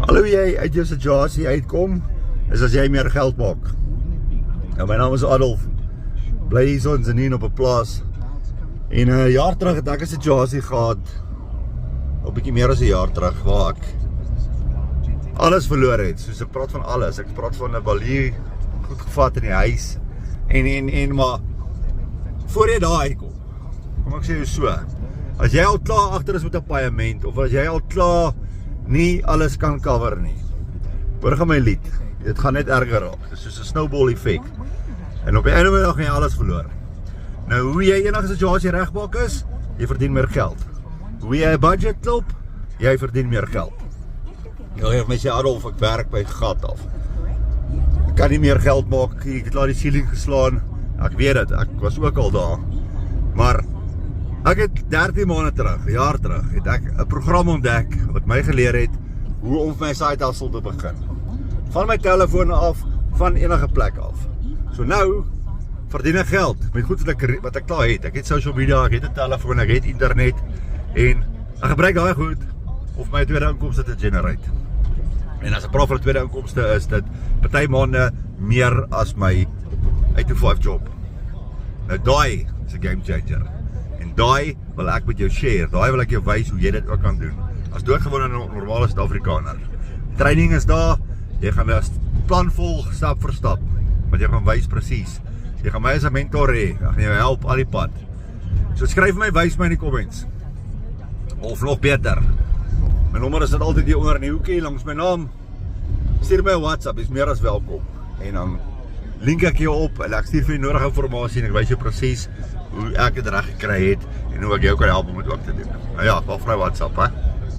Al hoe jy uit jou situasie uitkom, is as jy meer geld maak. Nou, my naam is Adolf, bly hier so in Zenien op 'n plaas. En 'n jaar terug het ek 'n situasie gehad, 'n bietjie meer as 'n jaar terug, waar ek alles verloor het. Soos ek praat van alles, ek praat van 'n balie goed gevat in die huis. En maar voor jy daar uitkom, kom ek sê jou so, as jy al klaar agter is met 'n paaiement, of as jy al klaar nie alles kan cover nie, hoor gaan my lied, dit gaan net erger raak. Dit is soos 'n snowball effek. En op die einde van die dag gaan jy alles verloor. Nou, hoe jy enige situasie regmaak is, jy verdien meer geld. Hoe jy 'n budget klop, jy verdien meer geld. Nou, jy my sê, Adolf, ek werk by gat af. Ek kan nie meer geld maak, ek het laat die ceiling geslaan. Ek weet dit, ek was ook al daar. Maar ek het 13 maande terug, 'n jaar terug, het ek 'n program ontdek wat my geleer het hoe om my side hustle te begin. Van my telefoon af, van enige plek af. So nou verdien ek geld met goed wat ek klaar het. Ek het social media, ek het 'n telefoon, ek het internet en ek gebruik daai goed om my tweede inkomste te generate. En as ek praat van tweede inkomste, is dit party maande meer as my 8-to-5 job. Nou daai is 'n game changer. En daai wil ek met jou share. Daai wil ek jou wys hoe jy dit ook kan doen. As doodgewone normale Suid-Afrikaner. Training is daar. Jy gaan 'n plan volg stap vir stap. Want jy gaan wys presies. Jy gaan my as 'n mentor hê. Ek gaan jou help al die pad. So skryf my, wys my in die comments. Of nog beter, my nommer is dit altyd hier onder in die hoekie langs my naam. Stuur my 'n WhatsApp, is meer as welkom. En dan link ek jou op en ek stuur vir jou nodige inligting en ek wys jou presies hoe ek dit reg gekry het en hoe ek jou kan help om dit ook te doen. Nou ja, wacht vir my WhatsApp, hè.